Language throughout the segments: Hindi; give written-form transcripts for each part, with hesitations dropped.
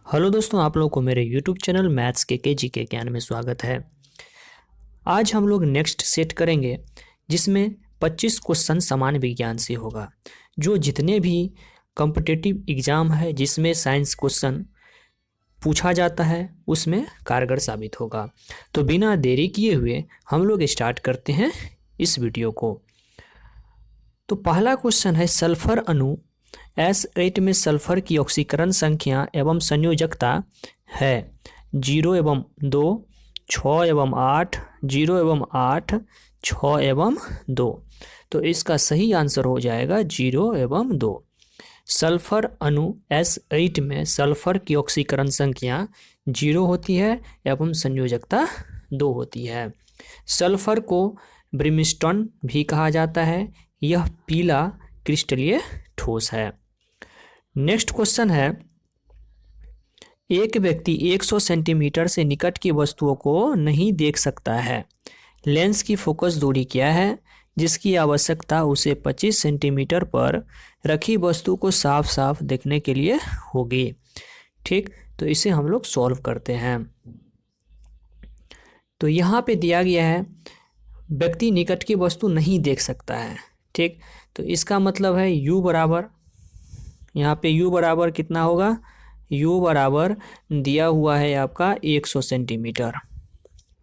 हेलो दोस्तों, आप लोगों को मेरे यूट्यूब चैनल मैथ्स के जी के ज्ञान में स्वागत है। आज हम लोग नेक्स्ट सेट करेंगे जिसमें 25 क्वेश्चन समान विज्ञान से होगा। जो जितने भी कॉम्पिटिटिव एग्जाम है जिसमें साइंस क्वेश्चन पूछा जाता है उसमें कारगर साबित होगा। तो बिना देरी किए हुए हम लोग स्टार्ट करते हैं इस वीडियो को। तो पहला क्वेश्चन है, सल्फर अणु S8 में सल्फर की ऑक्सीकरण संख्या एवं संयोजकता है 0 एवं 2, 6 एवं 8, 0 एवं 8, 6 एवं 2। तो इसका सही आंसर हो जाएगा 0 एवं 2। सल्फर अणु S8 में सल्फर की ऑक्सीकरण संख्या 0 होती है एवं संयोजकता 2 होती है। सल्फर को ब्रिमस्टोन भी कहा जाता है। यह पीला क्रिस्टलीय ठोस है। नेक्स्ट क्वेश्चन है, एक व्यक्ति 100 सेंटीमीटर से निकट की वस्तुओं को नहीं देख सकता है। लेंस की फोकस दूरी क्या है जिसकी आवश्यकता उसे 25 सेंटीमीटर पर रखी वस्तु को साफ साफ देखने के लिए होगी। ठीक, तो इसे हम लोग सॉल्व करते हैं। तो यहाँ पे दिया गया है व्यक्ति निकट की वस्तु नहीं देख सकता है। ठीक, तो इसका मतलब है u बराबर, यहाँ पे u बराबर कितना होगा, u बराबर दिया हुआ है आपका 100 सेंटीमीटर।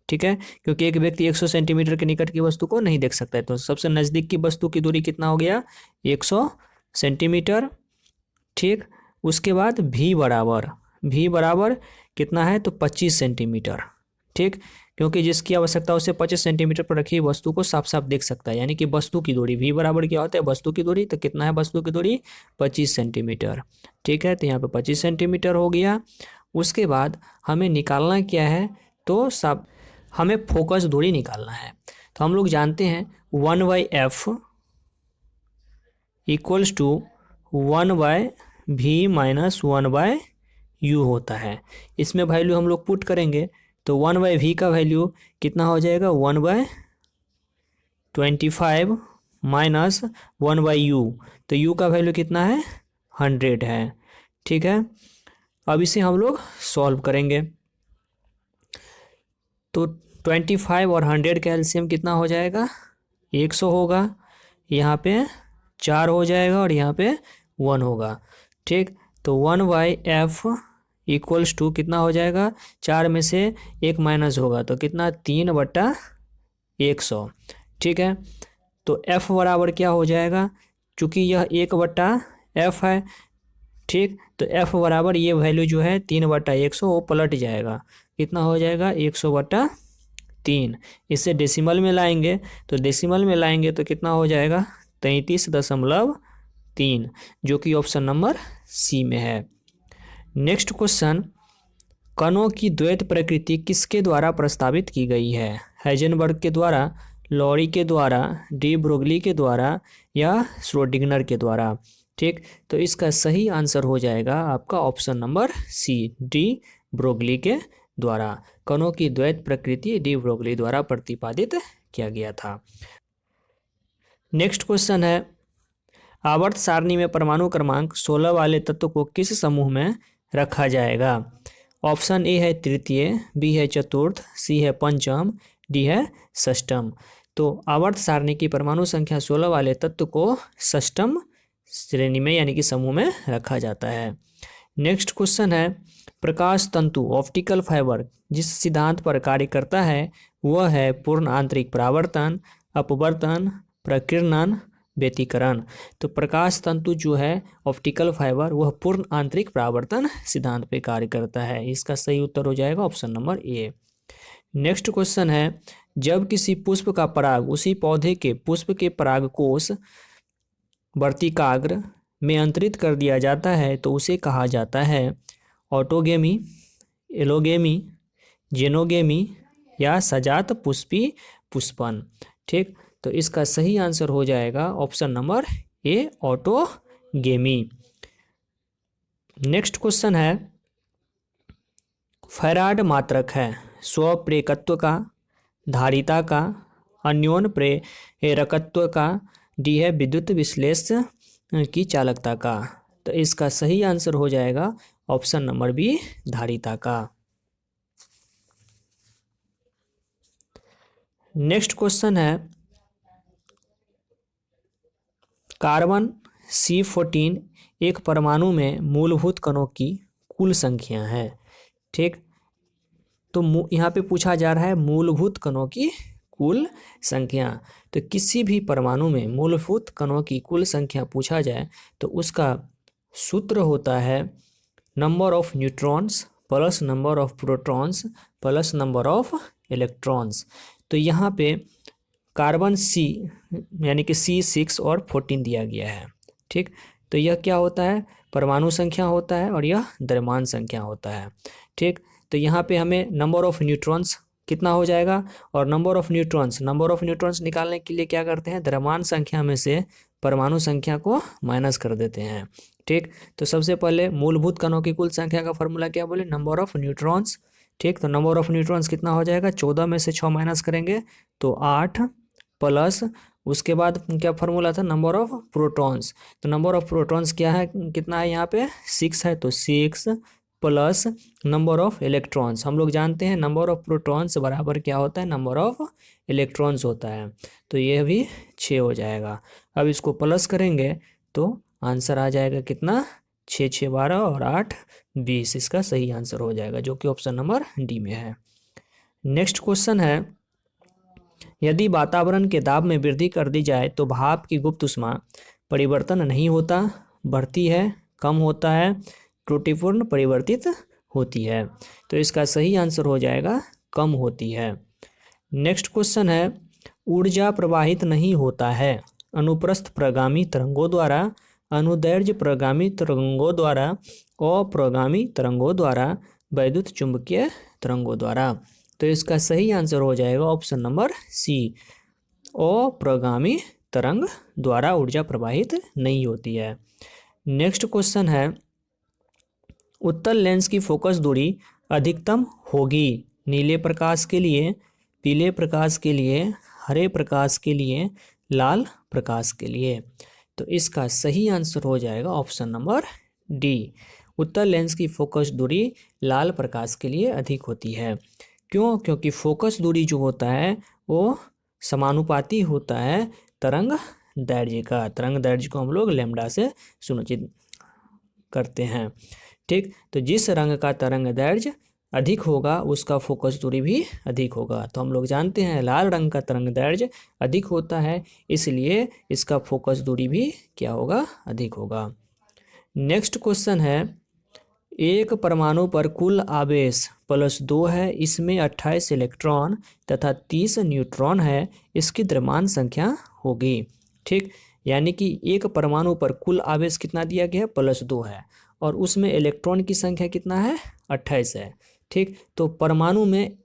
ठीक है, क्योंकि एक व्यक्ति 100 सेंटीमीटर के निकट की वस्तु को नहीं देख सकता है, तो सबसे नज़दीक की वस्तु की दूरी कितना हो गया, 100 सेंटीमीटर। ठीक, उसके बाद v बराबर कितना है, तो 25 सेंटीमीटर। ठीक, क्योंकि जिसकी आवश्यकता उसे 25 सेंटीमीटर पर रखी वस्तु को साफ साफ देख सकता है, यानी कि वस्तु की दूरी v बराबर क्या होता है, वस्तु की दूरी। तो कितना है वस्तु की दूरी, 25 सेंटीमीटर। ठीक है, तो यहाँ पे 25 सेंटीमीटर हो गया। उसके बाद हमें निकालना क्या है, तो सब हमें फोकस दूरी निकालना है। तो हम लोग जानते हैं 1/f equals to 1/v minus 1/u होता है। इसमें वैल्यू हम लोग पुट करेंगे तो 1/v का वैल्यू कितना हो जाएगा, 1/25 माइनस 1/u। तो u का वैल्यू कितना है, 100 है। ठीक है, अब इसे हम लोग सॉल्व करेंगे। तो 25 और 100 का एलसीएम कितना हो जाएगा, 100 होगा। यहाँ पे 4 हो जाएगा और यहाँ पे 1 होगा। ठीक, तो 1/f इक्वल्स टू कितना हो जाएगा, 4 में से 1 माइनस होगा तो कितना, 3/100। ठीक है, तो f बराबर क्या हो जाएगा, चूँकि यह 1/f है। ठीक, तो f बराबर ये वैल्यू जो है 3/100 वो पलट जाएगा, कितना हो जाएगा, 100/3। इसे डेसिमल में लाएंगे तो कितना हो जाएगा, 33.3, जो कि ऑप्शन नंबर सी में है। नेक्स्ट क्वेश्चन, कणों की द्वैत प्रकृति किसके द्वारा प्रस्तावित की गई है, हाइजेनबर्ग के द्वारा, लॉरी के द्वारा, डी ब्रोगली के द्वारा या श्रोडिंगर के द्वारा। ठीक, तो इसका सही आंसर हो जाएगा आपका option number C, de Broglie के द्वारा। कणों की द्वैत प्रकृति डी ब्रोगली द्वारा प्रतिपादित किया गया था। नेक्स्ट क्वेश्चन है, आवर्त सारणी में परमाणु क्रमांक 16 वाले तत्व को किस समूह में रखा जाएगा। ऑप्शन ए है तृतीय, बी है चतुर्थ, सी है पंचम, डी है षष्टम। तो आवर्त सारणी की परमाणु संख्या 16 वाले तत्व को षष्टम श्रेणी में यानी कि समूह में रखा जाता है। नेक्स्ट क्वेश्चन है, प्रकाश तंतु ऑप्टिकल फाइबर जिस सिद्धांत पर कार्य करता है वह है पूर्ण आंतरिक परावर्तन, अपवर्तन, प्रकीर्णन, व्यतिकरण। तो प्रकाश तंतु जो है ऑप्टिकल फाइबर वह पूर्ण आंतरिक परावर्तन सिद्धांत पे कार्य करता है। इसका सही उत्तर हो जाएगा option number A. Next question है, जब किसी पुष्प का पराग उसी पौधे के पुष्प के परागकोश वर्तिकाग्र में अंतरित कर दिया जाता है तो उसे कहा जाता है ऑटोगेमी, एलोगेमी, जेनोगेमी या सजात पुष्पी पुष्पन। ठीक, तो इसका सही आंसर हो जाएगा option number A, autogamy. Next question है, फैराड मात्रक है स्वप्रेरकत्व का, धारिता का, अन्योन प्रेरकत्व का, डी है विद्युत विश्लेषण की चालकता का। तो इसका सही आंसर हो जाएगा ऑप्शन नंबर बी धारिता का। नेक्स्ट क्वेश्चन है कार्बन C14 एक परमाणु में मूलभूत कणों की कुल संख्या है। ठीक, तो यहाँ पे पूछा जा रहा है मूलभूत कणों की कुल संख्या। तो किसी भी परमाणु में मूलभूत कणों की कुल संख्या पूछा जाए तो उसका सूत्र होता है number of neutrons plus number of protons plus number of electrons. तो यहाँ पे कार्बन C यानी कि C6 और 14 दिया गया है। ठीक, तो यह क्या होता है, परमाणु संख्या होता है और यह द्रव्यमान संख्या होता है। ठीक, तो यहाँ पे हमें नंबर ऑफ न्यूट्रॉन्स कितना हो जाएगा, और नंबर ऑफ न्यूट्रॉन्स निकालने के लिए क्या करते हैं, द्रव्यमान संख्या में से परमाणु संख्या को माइनस कर देते हैं। ठीक, तो सबसे पहले मूलभूत कणों की कुल संख्या का फॉर्मूला क्या बोले, नंबर ऑफ न्यूट्रॉन्स। ठीक, तो नंबर ऑफ न्यूट्रॉन्स कितना हो जाएगा, 14 में से 6 माइनस करेंगे तो 8 प्लस उसके बाद क्या फार्मूला था, नंबर ऑफ प्रोटॉन्स। तो नंबर ऑफ प्रोटॉन्स क्या है, कितना है यहाँ पे 6 है, तो 6 प्लस नंबर ऑफ इलेक्ट्रॉन्स। हम लोग जानते हैं नंबर ऑफ प्रोटॉन्स बराबर क्या होता है, नंबर ऑफ इलेक्ट्रॉन्स होता है। तो यह भी 6 हो जाएगा। अब इसको प्लस करेंगे तो आंसर आ जाएगा कितना, 6 6 12 और 8 20। इसका सही आंसर हो जाएगा जो कि ऑप्शन नंबर डी में है। नेक्स्ट क्वेश्चन है यदि वातावरण के दाब में वृद्धि कर दी जाए तो भाप की गुप्त ऊष्मा परिवर्तन नहीं होता, बढ़ती है, कम होता है, त्रुटिपूर्ण परिवर्तित होती है। तो इसका सही आंसर हो जाएगा कम होती है। नेक्स्ट क्वेश्चन है ऊर्जा प्रवाहित नहीं होता है अनुप्रस्थ प्रगामी तरंगों द्वारा, अनुदैर्घ्य प्रगामी तरंगों द्वारा, अप्रगामी तरंगों द्वारा, वैद्युत चुंबकीय तरंगों द्वारा। तो इसका सही आंसर हो जाएगा ऑप्शन नंबर सी, अप्रगामी तरंग द्वारा ऊर्जा प्रवाहित नहीं होती है। नेक्स्ट क्वेश्चन है उत्तल लेंस की फोकस दूरी अधिकतम होगी नीले प्रकाश के लिए, पीले प्रकाश के लिए, हरे प्रकाश के लिए, लाल प्रकाश के लिए। तो इसका सही आंसर हो जाएगा ऑप्शन नंबर डी, उत्तल लेंस की फोकस दूरी लाल प्रकाश के लिए अधिक होती है। क्यों, क्योंकि फोकस दूरी जो होता है वो समानुपाती होता है तरंग दैर्घ्य का। तरंग दैर्घ्य को हम लोग लैम्डा से सुनिश्चित करते हैं। ठीक, तो जिस रंग का तरंग दैर्घ्य अधिक होगा उसका फोकस दूरी भी अधिक होगा। तो हम लोग जानते हैं लाल रंग का तरंग दैर्घ्य अधिक होता है, इसलिए इसका फोकस दूरी भी क्या होगा, अधिक होगा। नेक्स्ट क्वेश्चन है एक परमाणु पर कुल आवेश +2 है, इसमें 28 इलेक्ट्रॉन तथा 30 न्यूट्रॉन है, इसकी द्रव्यमान संख्या होगी। ठीक, यानी कि एक परमाणु पर कुल आवेश कितना दिया गया है, +2 है, और उसमें इलेक्ट्रॉन की संख्या कितना है, 28 है। ठीक, तो परमाणु में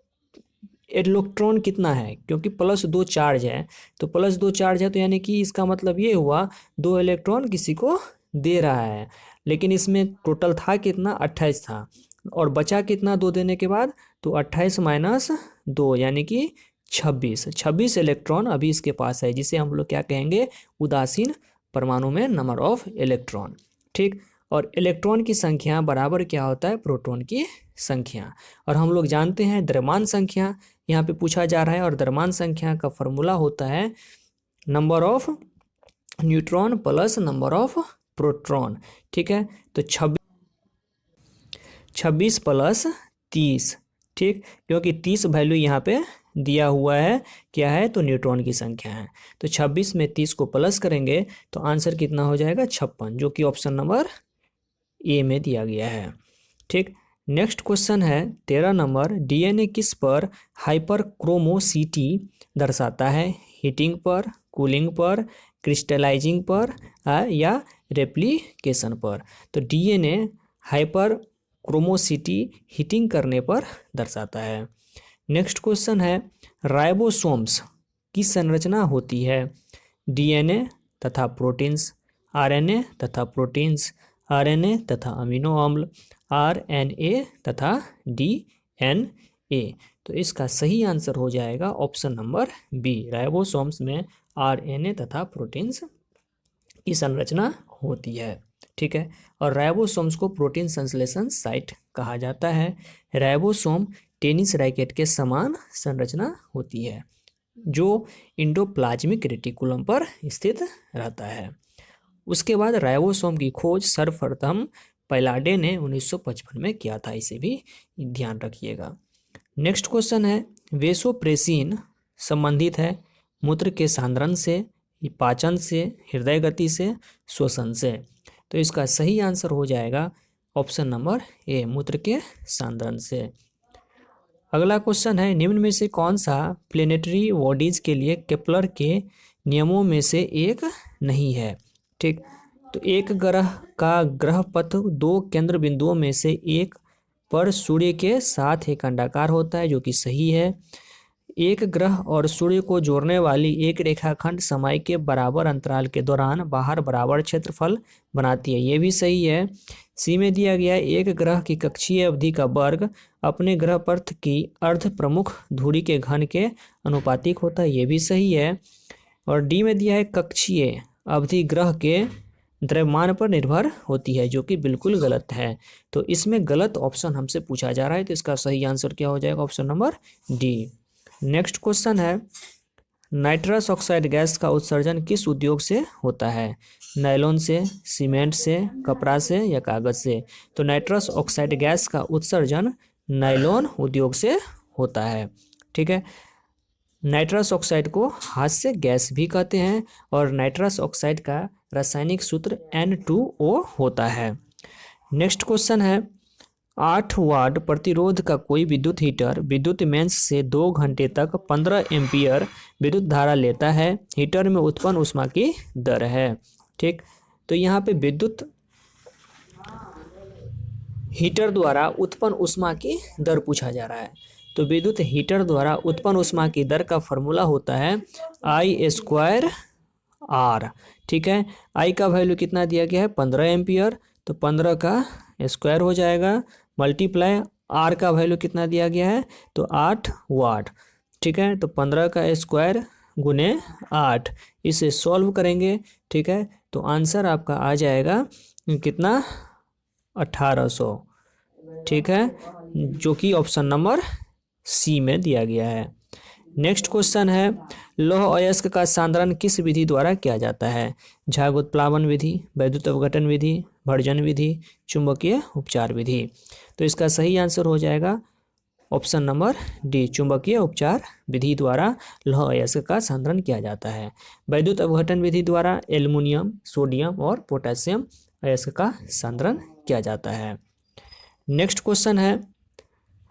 इलेक्ट्रॉन कितना है, क्योंकि +2 चार्ज है, तो +2 चार्ज है तो यानी कि इसका मतलब ये हुआ 2 इलेक्ट्रॉन किसी को दे रहा है, लेकिन इसमें टोटल था कितना, 28 था, और बचा कितना 2 देने के बाद, तो 28 माइनस 2 यानी कि 26 इलेक्ट्रॉन अभी इसके पास है, जिसे हम लोग क्या कहेंगे, उदासीन परमाणु में नंबर ऑफ इलेक्ट्रॉन। ठीक, और इलेक्ट्रॉन की संख्या बराबर क्या होता है, प्रोटॉन की संख्या। और हम लोग जानते हैं द्रव्यमान संख्या यहाँ पे पूछा जा रहा है, और द्रव्यमान संख्या का फॉर्मूला होता है number of neutron plus number of proton. ठीक है, तो 26 प्लस 30। ठीक, क्योंकि 30 वैल्यू यहाँ पे दिया हुआ है, क्या है, तो न्यूट्रॉन की संख्या है। तो 26 में 30 को प्लस करेंगे तो आंसर कितना हो जाएगा, 56, जो कि ऑप्शन नंबर ए में दिया गया है। ठीक, नेक्स्ट क्वेश्चन है 13 नंबर डीएनए किस पर हाइपरक्रोमोसिटी दर्शाता है, हीटिंग पर, कूलिंग पर, क्रिस्टलाइजिंग पर या रेप्लिकेशन पर। तो डीएनए हाइपरक्रोमोसिटी हीटिंग करने पर दर्शाता है। नेक्स्ट क्वेश्चन है राइबोसोम्स की संरचना होती है डीएनए तथा प्रोटीन्स, आरएनए तथा प्रोटीन्स, आरएनए तथा अमीनो अम्ल, आरएनए तथा डीएनए। तो इसका सही आंसर हो जाएगा ऑप्शन नंबर बी, राइबोसोम्स में आरएनए तथा प्रोटीन्स की संरचना होती है। ठीक है। और राइबोसोम्स को प्रोटीन संश्लेषण साइट कहा जाता है। राइबोसोम टेनिस रैकेट के समान संरचना होती है जो इंडोप्लाज्मिक रेटिकुलम पर स्थित रहता है। उसके बाद राइबोसोम की खोज सर्वप्रथम पैलाडे ने 1955 में किया था, इसे भी ध्यान रखिएगा। नेक्स्ट क्वेश्चन है, वेसोप्रेसिन संबंधित है मूत्र के सांद्रण से, पाचन से, हृदय गति से, श्वसन से। तो इसका सही आंसर हो जाएगा ऑप्शन नंबर ए, मूत्र के सांद्रण से। अगला क्वेश्चन है, निम्न में से कौन सा प्लेनेटरी बॉडीज के लिए केपलर के नियमों में से एक नहीं है? ठीक, तो एक ग्रह का ग्रह पथ दो केंद्र बिंदुओं में से एक पर सूर्य के साथ एक अंडाकार होता है, जो कि सही है। एक ग्रह और सूर्य को जोड़ने वाली एक रेखाखंड समय के बराबर अंतराल के दौरान बाहर बराबर क्षेत्रफल बनाती है, ये भी सही है। सी में दिया गया एक ग्रह की कक्षीय अवधि का वर्ग अपने ग्रह पथ की अर्ध प्रमुख धुरी के घन के अनुपातिक होता है, ये भी सही है। और डी में दिया है कक्षीय अवधि ग्रह के द्रव्यमान पर निर्भर होती है, जो कि बिल्कुल गलत है। तो इसमें गलत ऑप्शन हमसे पूछा जा रहा है, तो इसका सही आंसर क्या हो जाएगा? Option number D. Next question है, नाइट्रस ऑक्साइड गैस का उत्सर्जन किस उद्योग से होता है? नायलॉन से, सीमेंट से, कपड़ा से या कागज से? तो नाइट्रस ऑक्साइड गैस का उत्सर्जन नायलॉन उद्योग से होता है। ठीक है, नाइट्रस ऑक्साइड को हाथ से गैस भी कहते हैं और नाइट्रस ऑक्साइड का रासायनिक सूत्र N2O होता है। नेक्स्ट क्वेश्चन है, 8 वाट प्रतिरोध का कोई विद्युत हीटर विद्युत मेंस से 2 घंटे तक 15 एम्पियर विद्युत धारा लेता है, हीटर में उत्पन्न ऊष्मा की दर है। ठीक, तो यहाँ पे विद्युत हीटर द्वारा उत्पन्न ऊष्मा की दर पूछा जा रहा है। तो विद्युत हीटर द्वारा उत्पन्न ऊष्मा की दर का फॉर्मूला होता है I²R। ठीक है, I का वैल्यू कितना दिया गया है? 15 एम्पियर, तो 15 का स्क्वायर हो जाएगा, मल्टीप्लाई R का वैल्यू कितना दिया गया है? तो 8 वाट। ठीक है, तो 15 का स्क्वायर गुने 8, इसे सॉल्व करेंगे। ठीक है, तो आंसर आपका आ जाएगा कितना? 1800। ठीक है, जो कि ऑप्शन नंबर सी में दिया गया है। नेक्स्ट क्वेश्चन है, लौह अयस्क का सांद्रण किस विधि द्वारा किया जाता है? झाग उत्प्लावन विधि, वैद्युत अपघटन विधि, भर्जन विधि, चुंबकीय उपचार विधि। तो इसका सही आंसर हो जाएगा ऑप्शन नंबर डी, चुंबकीय उपचार विधि द्वारा लौह अयस्क का सांद्रण किया जाता है। वैद्युत अपघटन विधि द्वारा एल्युमिनियम, सोडियम और पोटेशियम अयस्क का सांद्रण किया जाता है। नेक्स्ट क्वेश्चन है,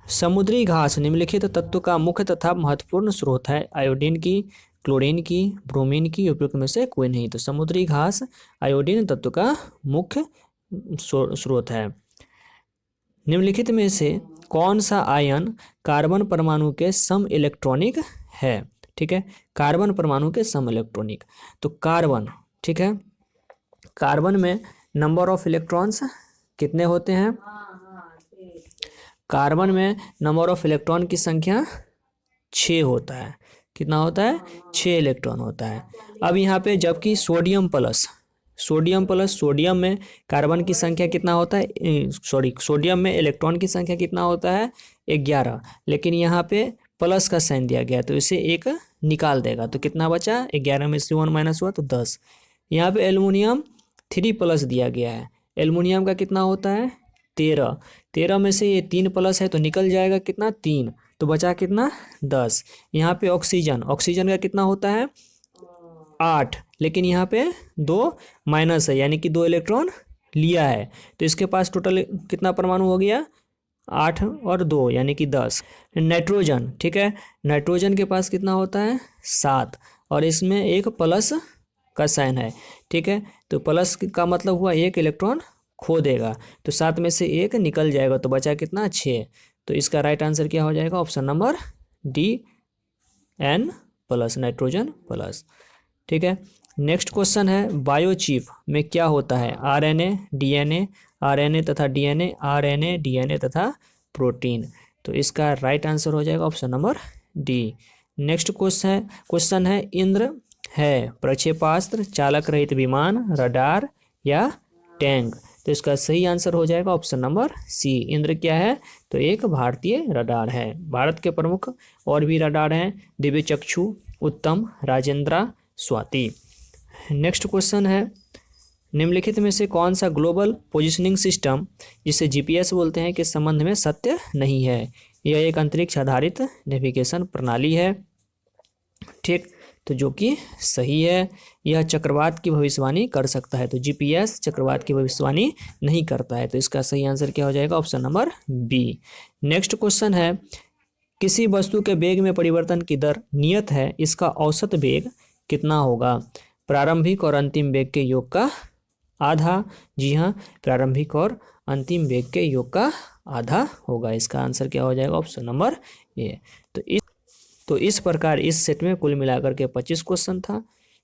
समुद्री घास निम्नलिखित तत्व का मुख्य तथा महत्वपूर्ण स्रोत है? आयोडीन की, क्लोरीन की, ब्रोमीन की, उपयुक्त में से कोई नहीं। तो समुद्री घास आयोडीन तत्व का मुख्य स्रोत है। निम्नलिखित में से कौन सा आयन कार्बन परमाणु के सम इलेक्ट्रॉनिक है? ठीक है, कार्बन परमाणु के सम इलेक्ट्रॉनिक। तो कार्बन, ठीक है, कार्बन में नंबर ऑफ इलेक्ट्रॉन्स कितने होते हैं? कार्बन में नंबर ऑफ इलेक्ट्रॉन की संख्या 6 होता है। कितना होता है? 6 इलेक्ट्रॉन होता है। अब यहाँ पे जबकि सोडियम प्लस सोडियम में कार्बन की संख्या कितना होता है? सोडियम में इलेक्ट्रॉन की संख्या कितना होता है? 11। लेकिन यहाँ पे प्लस का साइन दिया गया तो इसे एक निकाल देगा, तो कितना बचा? 11 में से 1 माइनस हुआ तो 10। यहाँ पे एल्युमिनियम 3+ दिया गया है, एल्युमिनियम का कितना होता है? 13 में से ये 3 प्लस है तो निकल जाएगा कितना? 3, तो बचा कितना? 10। यहाँ पे ऑक्सीजन का कितना होता है? 8, लेकिन यहाँ पे 2 माइनस है, यानी कि 2 इलेक्ट्रॉन लिया है, तो इसके पास टोटल कितना परमाणु हो गया? 8 और 2 यानी कि 10। नाइट्रोजन, ठीक है, नाइट्रोजन के पास कितना होता है? 7, और इसमें एक प्लस का साइन है। ठीक है, तो प्लस का मतलब हुआ एक इलेक्ट्रॉन खो देगा, तो 7 में से 1 निकल जाएगा, तो बचा कितना? 6। तो इसका राइट आंसर क्या हो जाएगा? Option number D, N+, nitrogen plus. ठीक है, नेक्स्ट क्वेश्चन है, बायोचिप में क्या होता है? RNA, DNA, RNA तथा DNA, RNA, DNA तथा प्रोटीन। तो इसका राइट आंसर हो जाएगा option number D. Next question है, इंद्र है प्रक्षेपास्त्र, चालक रहित विमान, रडार या टैंक। तो इसका सही आंसर हो जाएगा ऑप्शन नंबर सी। इंद्र क्या है? तो एक भारतीय रडार है। भारत के प्रमुख और भी रडार हैं, दिव्य चक्षु, उत्तम, राजेंद्रा, स्वाति। नेक्स्ट क्वेश्चन है, निम्नलिखित में से कौन सा ग्लोबल पोजिशनिंग सिस्टम, जिसे जीपीएस बोलते हैं, के संबंध में सत्य नहीं है? यह एक अंतरिक्ष आधारित नेविगेशन प्रणाली है। ठीक, तो जो कि सही है। यह चक्रवात की भविष्यवाणी कर सकता है। तो जीपीएस चक्रवात की भविष्यवाणी नहीं करता है। तो इसका सही आंसर क्या हो जाएगा? Option number B. Next question है, किसी वस्तु के वेग में परिवर्तन की दर नियत है, इसका औसत वेग कितना होगा? प्रारंभिक और अंतिम वेग के योग का आधा। जी हाँ, प्रारंभिक और अंतिम वेग के योग का आधा होगा। इसका आंसर क्या हो जाएगा? Option number A. तो इस प्रकार इस सेट में कुल मिलाकर के 25 क्वेश्चन था,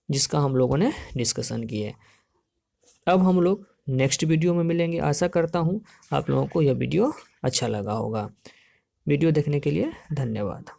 जिसका हम लोगों ने डिस्कशन किए। अब हम लोग नेक्स्ट वीडियो में मिलेंगे। आशा करता हूँ आप लोगों को यह वीडियो अच्छा लगा होगा। वीडियो देखने के लिए धन्यवाद।